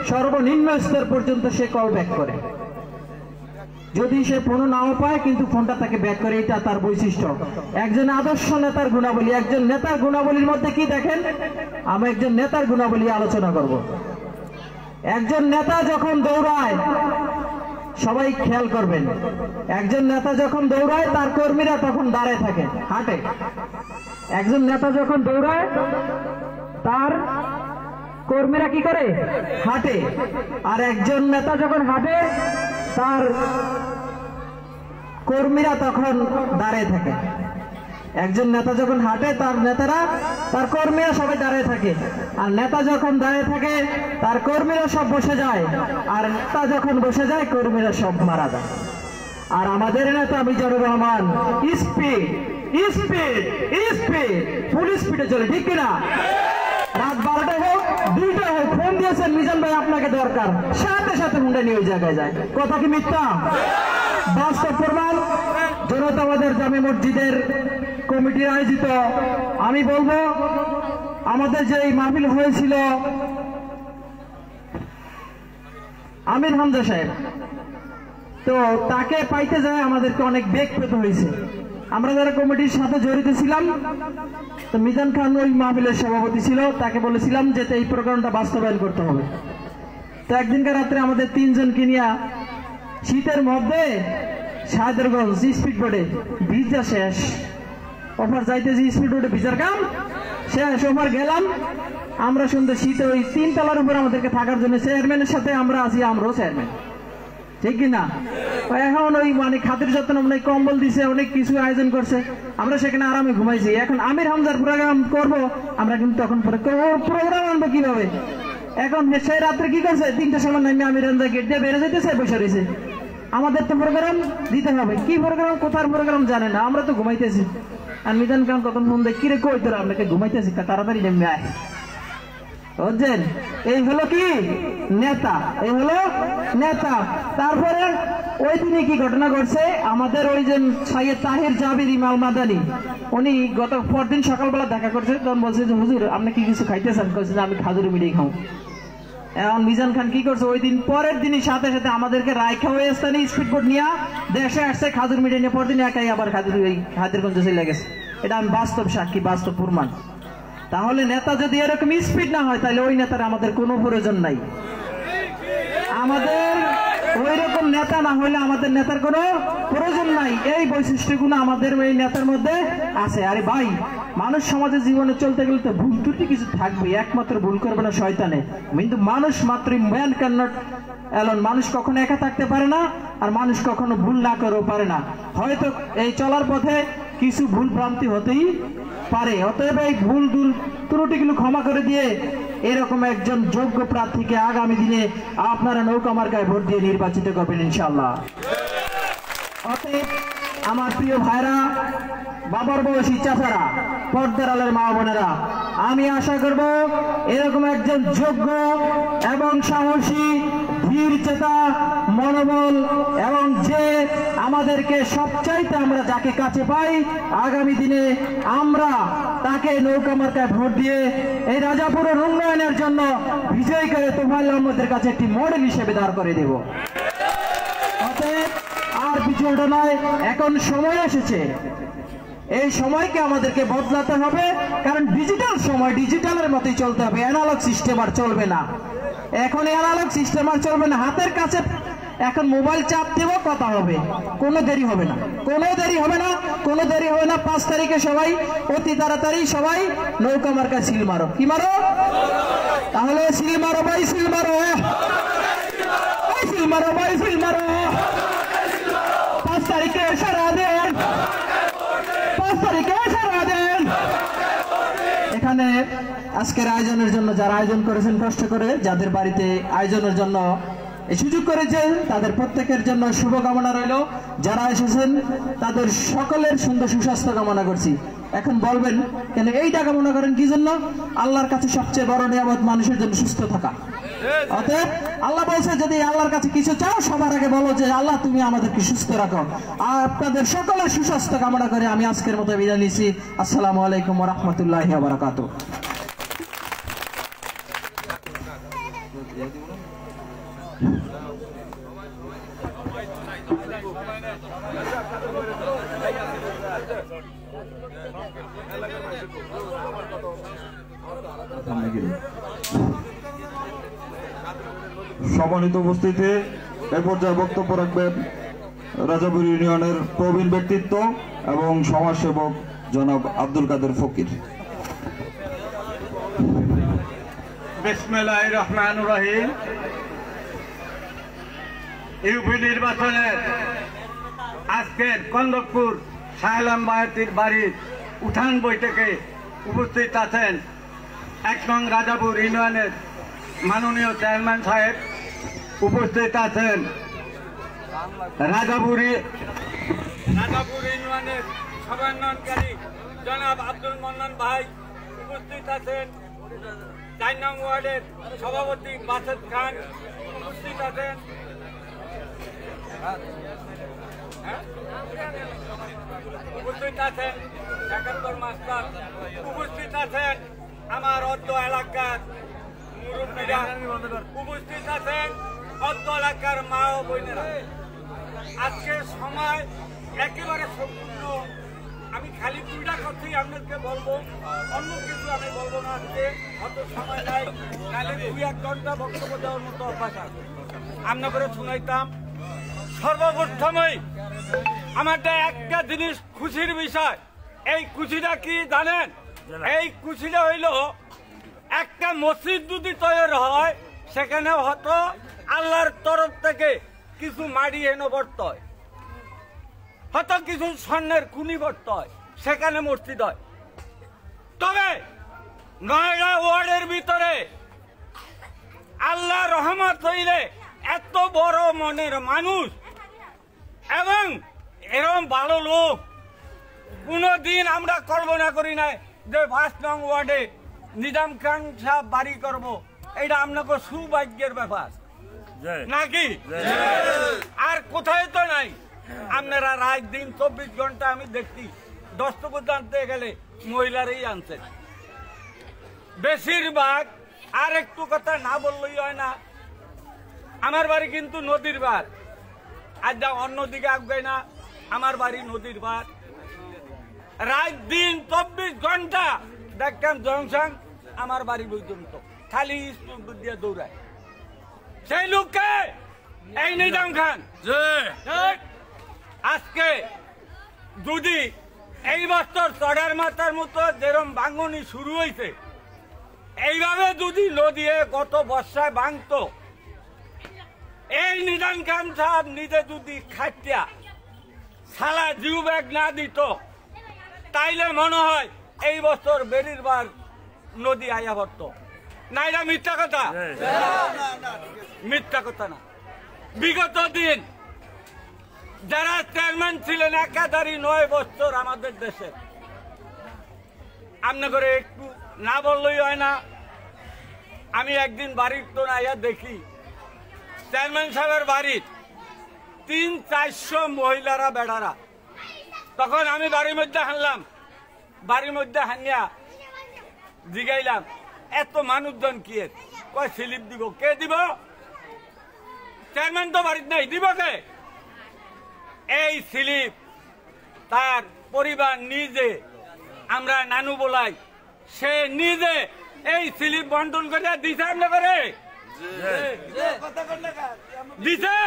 সর্বনিম্ন স্তর পর্যন্ত সে কল ব্যাক করে। যদি সে ফোনও নাও পায় কিন্তু ফোনটা তাকে ব্যাক করে, এটা তার বৈশিষ্ট্য। একজন আদর্শ নেতার গুণাবলী, একজন নেতার গুণাবলীর মধ্যে কি দেখেন, আমি একজন নেতার গুণাবলী আলোচনা করব। একজন নেতা যখন দৌড়ায়, সবাই খেয়াল করবেন, একজন নেতা যখন দৌড়ায় তার কর্মীরা তখন দাঁড়ায় থাকে, হাঁটে। একজন নেতা যখন দৌড়ায় তার কর্মীরা কি করে, হাঁটে। আর একজন নেতা যখন হাঁটে তার কর্মীরা তখন দাঁড়িয়ে থাকে। একজন নেতা যখন হাঁটে তার নেতারা, তার কর্মীরা সবাই দাঁড়িয়ে থাকে। আর নেতা যখন দাঁড়িয়ে থাকে তার কর্মীরা সব বসে যায়, আর নেতা যখন বসে যায় কর্মীরা সব মারা যায়। আর আমাদের নেতা Mizanur Rahman speed speed speed ফুল স্পিডে চলে, ঠিক কিনা? রাত 12টা হোক 2টা হোক, ফোন দিয়েছেন মিজান ভাই আপনাকে দরকার, সাথে সাথে মুন্ডা নিয়ে ওই জায়গায় যায়। কথা কি মিথ্যা? বাস্তব প্রমাণ। জনতাবাদের জামে মসজিদের কমিটির আয়োজিত, আমি বলবো আমাদের যে মাহফিল হয়েছিল আমির হামজা সাহেব, তো তাকে পাইতে যায় আমাদেরকে অনেক বেগ পেতে হয়েছে। আমরা যারা কমিটির সাথে জড়িত ছিলাম, তো মিজান খান ওই মাহফিলের সভাপতি ছিল, তাকে বলেছিলাম যে এই প্রোগ্রামটা বাস্তবায়ন করতে হবে। তো একদিনকার রাত্রে আমাদের 3 জনকে নিয়ে শীতের মধ্যে সাহেদরগঞ্জ স্পিড বোর্ডে ভিজা শেষ, অফার যাইতেছি স্পিড বোর্ডে ভিজার কাম শেষ, অফার গেলাম আমরা সুন্দর শীতে ওই 3 তলার উপর আমাদেরকে থাকার জন্য চেয়ারম্যানের সাথে আমরা আছি, আমরাও চেয়ারম্যান, ঠিক কিনা? এখন ওই মানে খাতির যত্ন অনেক কম্বল দিছে, অনেক কিছু আয়োজন করছে, আমরা সেখানে আরামে ঘুমাইছি। এখন আমির হামজার প্রোগ্রাম করব আমরা, কিন্তু তখন প্রোগ্রাম আনবো কিভাবে? এখন সেই রাত্রে কি করছে, 3টার সময় নামে আমির হামজা গেট দিয়ে বেড়ে যেতেছে, বসে রয়েছে। আমাদের তো প্রোগ্রাম দিতে হবে, কি প্রোগ্রাম, কোথার প্রোগ্রাম জানে না, আমরা তো ঘুমাইতেছি। আর মিজান খান তখন ফোন দেয়, কিরে কই তোরা, আপনাকে ঘুমাইতেছি, তাড়াতাড়ি নেমে আয়। বুঝছেন, এই হলো কি নেতা, এই হলো নেতা। তারপরে ওই দিনে কি ঘটনা ঘটছে, আমাদের ওই যে সৈয়দ তাহির জাবির ইমাম মাদানী, উনি গত পরদিন সকালবেলা দেখা করছে, তখন বলছে যে হুজুর আপনি কি কিছু খাইতেছেন? বলছে যে আমি খাজুরি মিডিয়ে খাও। এখন মিজান খান কি করছে, ওই দিন পরের দিনই সাথে সাথে আমাদেরকে রায়খা হয়ে স্থানে স্পিডবোট নিয়ে দেশে আসছে, খাজুর মিডিয়ে নিয়ে পরদিন একাই আবার খাদিরগঞ্জে চলে গেছে। এটা আমি বাস্তব সাক্ষী, বাস্তব প্রমাণ। তাহলে নেতা যদি এরকম স্পিড না হয়, তাহলে ওই নেতার আমাদের কোনো প্রয়োজন নাই। আমাদের ওই রকম নেতা না হলে আমাদের নেতার কোনো প্রয়োজন নাই। এই বৈশিষ্ট্যগুলো আমাদের ওই নেতার মধ্যে আছে। আরে ভাই, মানুষ সমাজে জীবনে চলতে গেলে তো ভুল ত্রুটি কিছু থাকবে, একমাত্র ভুল করবে না শয়তানে। কিন্তু মানুষ মাত্রই ম্যান ক্যান নট অ্যালোন, মানুষ কখনো একা থাকতে পারে না, আর মানুষ কখনো ভুল না করেও পারে না। হয়তো এই চলার পথে কিছু ভুল ভ্রান্তি হতেই পারে, অতএব এই ভুল ত্রুটিগুলো ক্ষমা করে দিয়ে এরকম একজন যোগ্য প্রার্থীকে আগামী দিনে আপনারা নৌকা মার্কায় ভোট দিয়ে নির্বাচিত করবেন ইনশাআল্লাহ। অতএব আমার প্রিয় ভাইরা, বাবার বয়সী চাচারা, পর্দার আলের মা বোনেরা, আমি আশা করব এরকম একজন যোগ্য এবং সাহসী, ধীর চেতা, মনোবল এবং যে আমাদেরকে সবচাইতে আমরা যাকে কাছে পাই, আগামী দিনে আমরা তাকে নৌকা মার্কায় ভোট দিয়ে এই রাজাপুরের উন্নয়নের জন্য বিজয় করে তোফায়েল আহমদের কাছে একটি মডেল হিসেবে দাঁড় করে দেব। অতএব আর পিছুটা নয়, এখন সময় এসেছে, এই সময়কে আমাদেরকে বদলাতে হবে। কারণ ডিজিটাল সময়, ডিজিটালের মতোই চলতে হবে, অ্যানালগ সিস্টেম আর চলবে না। এখন অ্যানালগ সিস্টেম আর চলবে না, হাতের কাছে এখন মোবাইল চাপ দেব, কথা হবে, কোনো দেরি হবে না, কোনো দেরি হবে না, কোনো দেরি হবে না। 5 তারিখে সবাই অতি তাড়াতাড়ি সবাই নৌকা মার্কা সিল মারো। কি মারো? তাহলে সিল মারো ভাই, সিল মারো, সিল মারো ভাই, সিল মারো। 5 তারিখে সারা দেন, 5 তারিখে সারা দেন। এখানে আজকের আয়োজনের জন্য যারা আয়োজন করেছেন কষ্ট করে, যাদের বাড়িতে আয়োজনের জন্য এই সুযোগ করেছেন, তাদের প্রত্যেকের জন্য শুভকামনা রইল। যারা এসেছেন তাদের সকলের সুন্দর সুস্বাস্থ্য কামনা করছি। এখন বলবেন কেন এইটা কামনা করেন কি জন্য? আল্লাহর কাছে সবচেয়ে বড় নিয়ামত মানুষের জন্য সুস্থ থাকা। অতএব আল্লাহ বলছে যদি আল্লাহর কাছে কিছু চাও সবার আগে বলো যে আল্লাহ তুমি আমাদেরকে সুস্থ রাখো। আর আপনাদের সকলের সুস্বাস্থ্য কামনা করে আমি আজকের মতো বিদায় নিচ্ছি। আসসালামু আলাইকুম ওয়া রাহমাতুল্লাহি ওয়া বারাকাতুহু। সম্মানিত উপস্থিতি, এ পর্যায়ে বক্তব্য রাখবেন রাজাপুর ইউনিয়নের প্রবীণ ব্যক্তিত্ব এবং সমাজসেবক জনাব আব্দুল কাদের ফকির। বিসমিল্লাহির রহমানির রহিম। ইউপি নির্বাচনের আজকের কন্দকপুর শাহলাম বায়াতির বাড়ির উঠান বৈঠকে উপস্থিত আছেন 1 নং রাজাপুর ইউনিয়নের মাননীয় চেয়ারম্যান সাহেব, উপস্থিত আছেন রাজাপুর ইউনিয়নের সমন্বয়কারী জনাব আব্দুল মন্নান ভাই, উপস্থিত আছেন 4 নং ওয়ার্ডের সভাপতি বাসেদ খান, উপস্থিত আছেন একাত্তর মাস্টার, উপস্থিত আছেন আমার অদ্য এলাকার মুরব্বীরা, উপস্থিত আছেন অদ্য এলাকার মা ও বোনেরা। আজকের সময় একেবারে সম্পূর্ণ, আমি খালি 2টা কথাই আপনাদেরকে বলবো, অন্য কিছু আমি বলবো না। আজকে অত সময় নাই, তাহলে 2-1 ঘন্টা বক্তব্য দেওয়ার মতো অভ্যাস আছে, আপনাদের শুনাইতাম। সর্বপ্রথমেই আমাদের একটা জিনিস খুশির বিষয়। এই খুশিটা কি জানেন? এই খুশিটা হইল একটা মসজিদ যদি তৈরি হয় সেখানে হয়তো আল্লাহর তরফ থেকে কিছু মাটি এনে পড়তে হয়, হয়তো কিছু স্বর্ণের খুনি পড়তে হয়, সেখানে মসজিদ হয়। তবে 9টা ওয়ার্ডের ভিতরে আল্লাহ রহমত হইলে এত বড় মনের মানুষ এবং এরকম ভালো লোক কোনদিন আমরা কল্পনা করি নাই যে 5 নং ওয়ার্ডে নিজাম খান সাহেব বাড়ি করব। এটা আপনাকে সৌভাগ্যের ব্যাপার নাকি? আর কোথায় তো নাই। আপনারা রাত দিন 24 ঘন্টা আমি দেখছি দস্তখত জানতে গেলে মহিলারাই আনছেন বেশিরভাগ। আর একটু কথা না বললেই হয় না, আমার বাড়ি কিন্তু নদীর পার, আর যা অন্যদিকে আসবে না, আমার বাড়ি নদীর পার। রাত দিন 24 ঘন্টা দেখতাম জংশন আমার বাড়ি পর্যন্ত খালি স্কুল দিয়ে দৌড়ায়। সেই লোককে এই নিজাম খান আজকে যদি এই বছর চড়ার মাথার মতো যেরকম ভাঙনি শুরু হয়েছে, এইভাবে যদি নদীয়ে গত বর্ষায় ভাঙত, এই নিজাম খান সাহেব নিজে যদি খাটিয়া সালা জিউ ব্যাগ না দিত, তাইলে মনে হয় এই বছর বেরির বার নদী আয়া পড়ত না। এটা মিথ্যা কথা, মিথ্যা কথা না। বিগত দিন যারা চেয়ারম্যান ছিলেন একাধারে 9 বছর আমাদের দেশে, আমনে করে একটু না বললেই হয় না। আমি একদিন বাড়ির তো আয়া দেখি চেয়ারম্যান সাহেবের বাড়ির 300-400 মহিলারা বেড়ারা। তখন আমি বাড়ির মধ্যে হানলাম, বাড়ির মধ্যে হানিয়া জিগাইলাম এত মানুষজন কি? কয় স্লিপ দিব। কে দিব? চেয়ারম্যান তো বাড়িতে নাই, দিব কে? এই স্লিপ তার পরিবার নিজে, আমরা নানু বলাই, সে নিজে এই স্লিপ বন্টন করে দিছে। আমরা করে দিছে?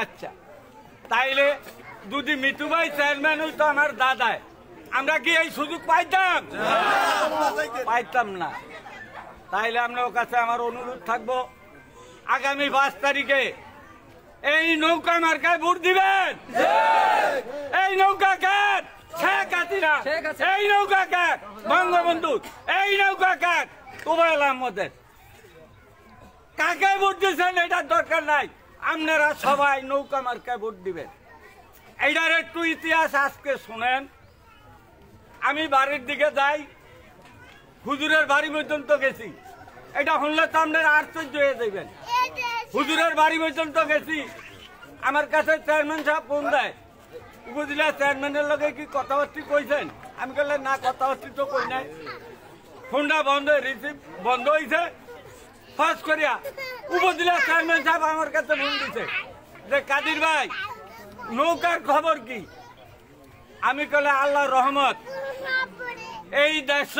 আচ্ছা, তাইলে যদি মিঠু ভাই চেয়ারম্যান হইতো আমার দাদায়, আমরা কি এই সুযোগ পাইতাম? পাইতাম না। তাইলে আপনার কাছে আমার অনুরোধ থাকবো, আগামী 5 তারিখে এই নৌকা মার্কায় ভোট দিবেন। এই নৌকা কার? শেখ হাসিনা। এই নৌকা কার? বঙ্গবন্ধু। এই নৌকা কার? তোফায়েল আহমদের। কাকে ভোট দিচ্ছেন এটার দরকার নাই, আপনারা সবাই নৌকা মার্কায় ভোট দিবেন। এইটার একটু ইতিহাস আজকে শুনেন। আমি বাড়ির দিকে যাই, হুজুরের বাড়ি পর্যন্ত গেছি। এটা শুনলে তো আপনারা আশ্চর্য হয়ে যাবেন। হুজুরের বাড়ি পর্যন্ত গেছি, আমার কাছে চেয়ারম্যান সাহেব ফোন দেয়, উপজেলা চেয়ারম্যানের লগে কি কথাবার্তা কইছেন? আমি বললাম না, কথাবার্তা তো কই নাই। ফোনটা বন্ধ, রিসিভ বন্ধ হয়েছে। ফার্স্ট করিয়া উপজেলা চেয়ারম্যান সাহেব আমার কাছে ফোন দিছে যে কাদির ভাই নৌকার খবর কি? আমি কলে আল্লাহর রহমত, এই দেশ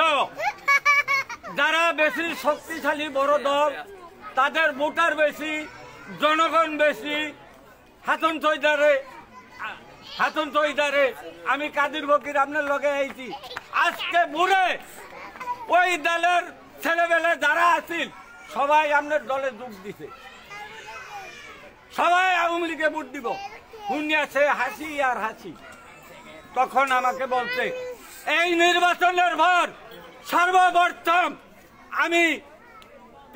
যারা বেশি শক্তিশালী বড় দল, তাদের ভোটার বেশি, জনগণ বেশি। হাসন চৌধুরী আমি কাদির ফকির আপনার লগে আইছি। আজকে বুড়ে ওই দলের ছেলেবেলে যারা আছিল সবাই আপনার দলে যোগ দিছে, সবাই আওয়ামী লীগে ভোট দিব। শুনিয়াছে হাসি আর হাসি। তখন আমাকে বলছে এই নির্বাচনের ভর সর্বপ্রথম আমি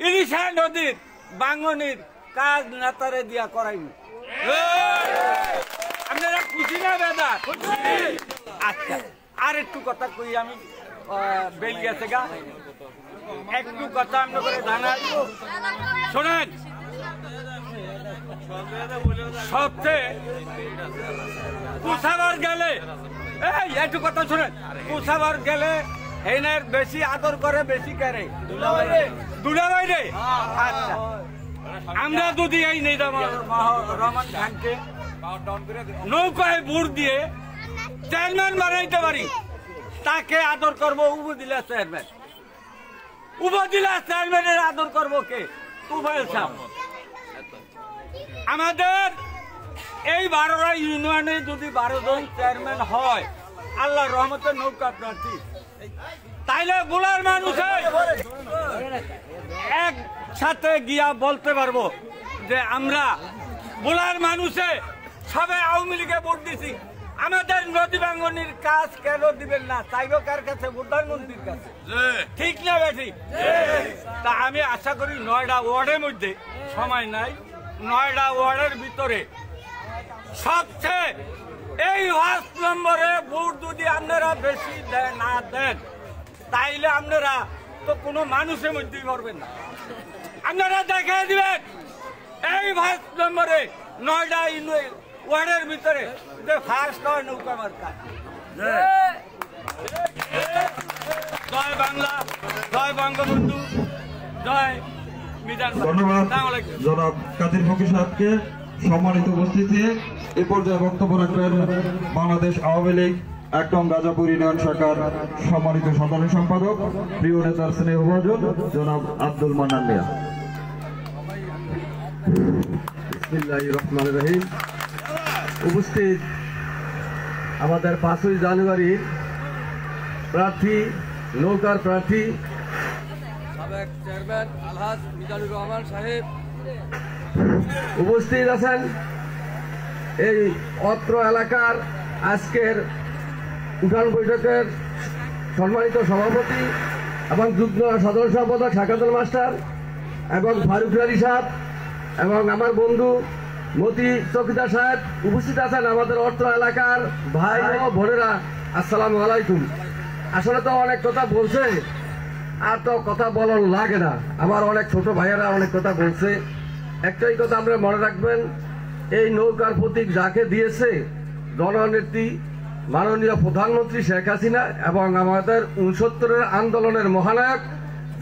ইলিশা নদীর বাঙনির কাজ নেতারে দিয়া করাইনি। আপনারা খুশি না বেদা? আচ্ছা, আর একটু কথা কই, আমি বেল গেছে গা, একটু কথা আমরা করে জানাই। শোনেন, সবচেয়ে কুসাবার গেলে, এই একটু কথা শোনেন, কুসাবার গেলে এনের বেশি আদর করে, বেশি করে দুলাভাই রে। আচ্ছা, আমরা যদি এই রহমান খানকে নৌকায় ভোট দিয়ে চেয়ারম্যান বানাইতে পারি, তাকে আদর করবো উপজেলা চেয়ারম্যান। উপজেলা চেয়ারম্যানের আদর করবো কে? তোফায়েল সাহেব। আমাদের এই 12টা ইউনিয়নে যদি 12 জন চেয়ারম্যান হয়, আল্লাহ রহমতের নৌকা প্রার্থী, তাইলে বুলার মানুষে একসাথে গিয়া বলতে পারবো যে আমরা বুলার মানুষে সবাই আওয়ামী লীগে ভোট দিছি। আমাদের নদী বাঙ্গনির কাজ কেন দিবেন না? চাইব কার কাছে? প্রধানমন্ত্রীর কাছে। ঠিক না বেঠি? তা আমি আশা করি 9টা ওয়ার্ডের মধ্যে, সময় নাই, 9টা ওয়ার্ডের ভিতরে সবচেয়ে এই 1 নম্বরে ভোট যদি আপনারা বেশি না দেন, তাইলে আপনারা তো কোনো মানুষের মধ্যেই করবেন না। আপনারা দেখে দিবেন এই 1 নম্বরে 9টা ওয়ার্ডের ভিতরে যে ফার্স্ট হয় নৌকা মার্কা। জয় বাংলা, জয় বঙ্গবন্ধু, জয় মিজান। ধন্যবাদ জনাব কাদির ফকির সাহেবকে। সম্মানিত উপস্থিতি, এ পর্যায়ে বক্তব্য রাখবেন বাংলাদেশ আওয়ামী লীগ 1 নং গাজাপুর ইউনিয়ন শাখার সম্মানিত সাধারণ সম্পাদক, প্রিয় নেতার স্নেহভাজন জনাব আব্দুল মান্নান মিয়া। বিসমিল্লাহির রহমানির রহিম। উপস্থিত আমাদের 5ই জানুয়ারির প্রার্থী, নৌকার প্রার্থী সাবেক চেয়ারম্যান আলহাজ মিজানুর রহমান সাহেব উপস্থিত আছেন। এই অত্র এলাকার আজকের উঠান বৈঠকের সম্মানিত সভাপতি এবং যুগ্ম সাধারণ সম্পাদক শাকাতুল মাস্টার এবং ফারুক আলী সাহেব এবং আমার বন্ধু মতি চৌকিদার সাহেব উপস্থিত আছেন। আমাদের অত্র এলাকার ভাই ও বোনেরা, আসসালামু আলাইকুম। আসলে তো অনেক কথা বলছে, আর তো কথা বলার লাগে না। আমার অনেক ছোট ভাইয়েরা অনেক কথা বলছে। একটাই কথা আমরা মনে রাখবেন, এই নৌকার প্রতীক যাকে দিয়েছে জননেত্রী মাননীয় প্রধানমন্ত্রী শেখ হাসিনা এবং আমাদের 69-এর আন্দোলনের মহানায়ক,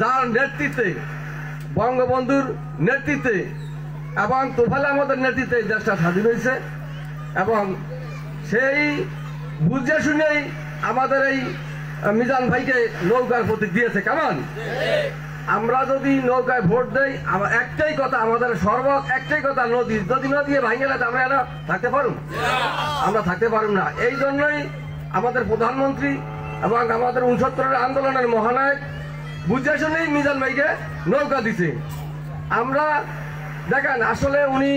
যার নেতৃত্বে, বঙ্গবন্ধুর নেতৃত্বে এবং তোফায়েল আহমদের নেতৃত্বে দেশটা স্বাধীন হয়েছে। এবং সেই বুঝে শুনেই আমাদের এই মিজান ভাইকে নৌকার প্রতীক দিয়েছে। কেমন? আমরা যদি নৌকায় ভোট দেই, আমার একটাই কথা, আমাদের একটাই কথা, নদী যদি নদী ভাঙে গেলে আমরা এরা থাকতে পারুন? আমরা থাকতে পারুন না। এই জন্যই আমাদের প্রধানমন্ত্রী এবং আমাদের 69 আন্দোলনের মহানায়ক বুঝে শুনেই মিজান ভাইকে নৌকা দিছে। আমরা দেখেন আসলে উনি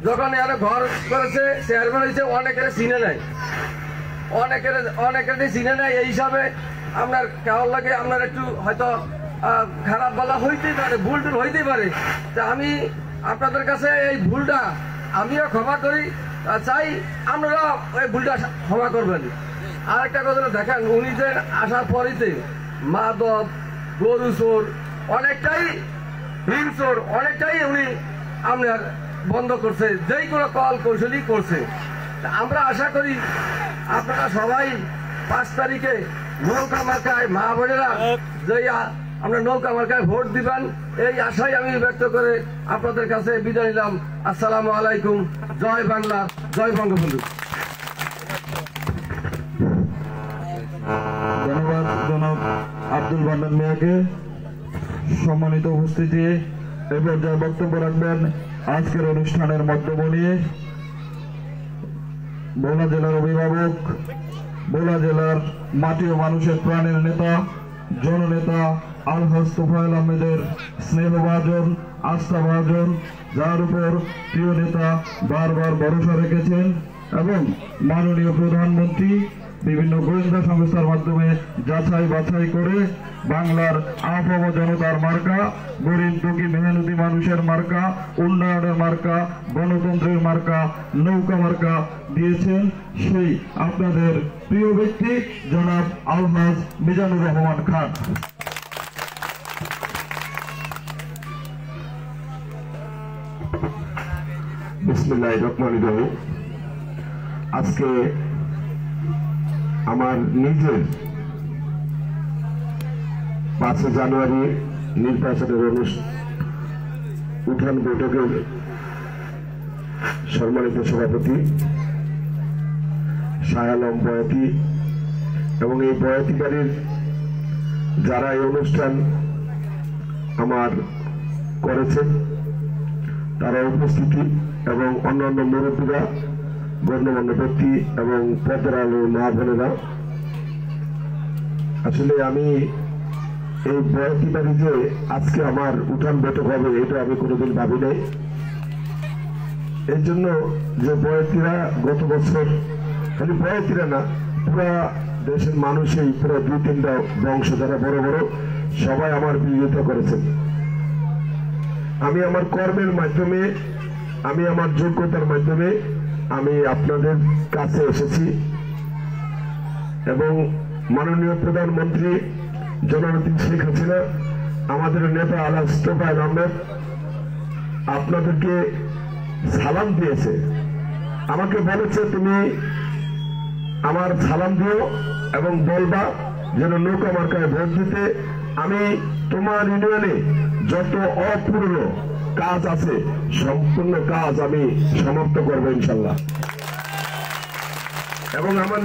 যখন এর ঘর করেছে, চেয়ারম্যান হয়েছে, অনেকের চিনে নেয়, অনেকের চিনে নেয়। এই হিসাবে আপনার কেমন লাগে, আপনার একটু হয়তো খারাপ বলা হইতেই পারে, ভুল টুল হইতেই পারে। তা আমি আপনাদের কাছে এই ভুলটা আমিও ক্ষমা করি, চাই আপনারা ওই ভুলটা ক্ষমা করবেন। আর একটা কথা দেখেন, উনি যে আসার পরেতে মাদক, গরু চোর, অনেকটাই হিংসোর, অনেকটাই উনি আপনার বন্ধ করছে, যেই কোনো কল কৌশলই করছে। আমরা আশা করি আপনারা সবাই 5 তারিখে নৌকা মার্কায়, মা বোনেরা যে আমরা নৌকা মার্কায় ভোট দিবেন, এই আশাই আমি ব্যক্ত করে আপনাদের কাছে বিদায় নিলাম। আসসালামু আলাইকুম। জয় বাংলা, জয় বঙ্গবন্ধু। ধন্যবাদ জনাব আব্দুল বান্নান মিয়াকে। সম্মানিত উপস্থিতি, এই পর্যায়ে বক্তব্য রাখবেন আজকের অনুষ্ঠানের মধ্যমণি ভোলা জেলার অভিভাবক, ভোলা জেলার মাটি ও মানুষের প্রাণের নেতা, জননেতা আলহাজ তোফায়েল আহমেদের স্নেহভাজন, আস্থাভাজন, যার উপর প্রিয় নেতা বারবার ভরসা রেখেছেন এবং মাননীয় প্রধানমন্ত্রী বিভিন্ন গোয়েন্দা সংস্থার মাধ্যমে যাচাই বাছাই করে বাংলার আপাম জনতার মার্কা, গরিব দুঃখী মেহনতি মানুষের মার্কা, উন্নয়নের মার্কা, গণতন্ত্রের মার্কা, নৌকা মার্কা দিয়েছেন সেই আপনাদের প্রিয় ব্যক্তি জনাব আলহাজ মিজানুর রহমান খান। বিসমিল্লাহির রহমানির রহিম। আজকে আমার নিজের 5 জানুয়ারি নির্বাচনের উঠান বৈঠকের সম্মানিত সভাপতি শাহ আলম বয়াতি এবং এই বয়াতি বাড়ির যারা এই অনুষ্ঠান আমার করেছেন তারা উপস্থিতি এবং অন্যান্য মুরব্বীরা, গণ্যমান্য ব্যক্তি এবং পর্দার আলোর মা বোনেরা, আসলে আমি এই বয়াতি বাড়ি যে আজকে আমার উঠান বৈঠক হবে এটা আমি কোনোদিন ভাবি নাই। এই জন্য যে বয়াতিরা গত বছর, খালি বয়াতিরা না, পুরা দেশের মানুষই, পুরো 2-3টা বংশ যারা বড় বড় সবাই আমার বিরোধিতা করেছেন। আমি আমার কর্মের মাধ্যমে, আমি আমার যোগ্যতার মাধ্যমে আমি আপনাদের কাছে এসেছি এবং মাননীয় প্রধানমন্ত্রী জননেত্রী শেখ হাসিনা, আমাদের নেতা আলহাজ তোফায়েল আহমেদ আপনাদেরকে সালাম দিয়েছে, আমাকে বলেছে তুমি আমার সালাম দিও এবং বলবা যেন নৌকা মার্কায় ভোট দিতে। আমি তোমার ইউনিয়নে যত অপূর্ণ কাজ আছে সম্পূর্ণ কাজ আমি সমাপ্ত করবো ইনশাল্লাহ। এবং আমার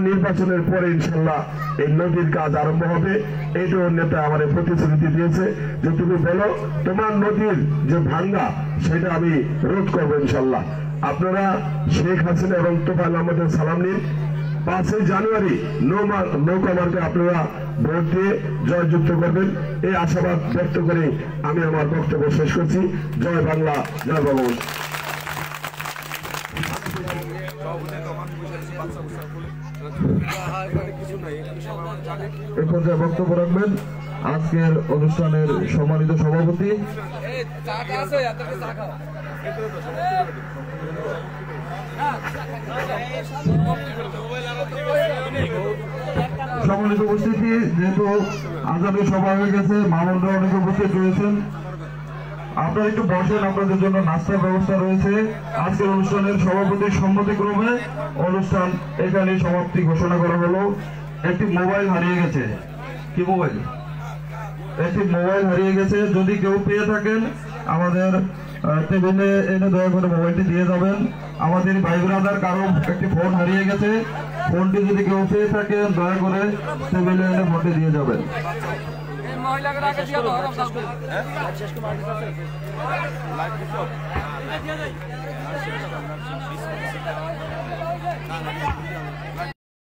নির্বাচনের পরে ইনশাল্লাহ এই নদীর কাজ আরম্ভ হবে। এইটাও নেতা আমার প্রতিশ্রুতি দিয়েছে যে তুমি বলো তোমার নদীর যে ভাঙ্গা সেটা আমি রোধ করবো ইনশাল্লাহ। আপনারা শেখ হাসিনা এবং তোফায়েল আহমেদের সালাম নিন। 5 জানুয়ারি নৌকা মার্কে আপনারা ভোট দিয়ে জয়যুক্ত করবেন, এই আশাবাদ ব্যক্ত করে আমি আমার বক্তব্য শেষ করছি। জয় বাংলা, জয় বঙ্গবন্ধু। এই পর্যায়ে বক্তব্য রাখবেন আজকের অনুষ্ঠানের সম্মানিত সভাপতি সম্মানিত উপস্থিতি। যেহেতু আজানের সভা হয়ে গেছে, মামুনরা অনেকে উপস্থিত রয়েছেন, আপনারা একটু বসেন, আপনাদের জন্য নাস্তার ব্যবস্থা রয়েছে। আজকের অনুষ্ঠানের সভাপতির সম্মতিক্রমে অনুষ্ঠান এখানে সমাপ্তি ঘোষণা করা হলো। একটি মোবাইল হারিয়ে গেছে। কি মোবাইল? একটি মোবাইল হারিয়ে গেছে। যদি কেউ পেয়ে থাকেন আমাদের টেবিলে এনে দয়া করে মোবাইলটি দিয়ে যাবেন। আমাদের ভাই ব্রাদার কারো একটি ফোন হারিয়ে গেছে, ফোনটি যদি কেউ পেয়ে থাকেন দয়া করে টেবিলে এনে ফোনটি দিয়ে যাবেন। মহিলাকে আগে দিয়ে দাও শেষ